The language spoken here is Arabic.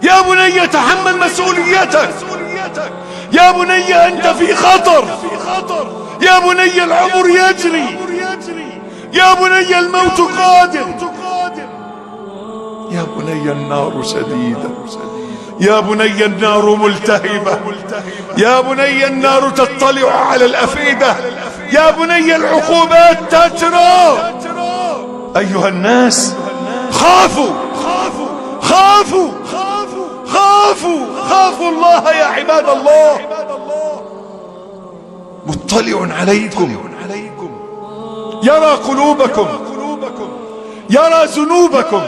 يا بني تحمل مسؤوليتك، يا بني أنت في خطر، يا بني العمر يجري، يا بني الموت قادم، يا بني النار شديدة، يا بني النار ملتهبة، يا بني النار تطلع على الأفئدة، يا بني العقوبات تجرى. أيها الناس خافوا خافوا خافوا خافوا الله يا عباد الله. مطلع عليكم، يرى قلوبكم، يرى ذنوبكم.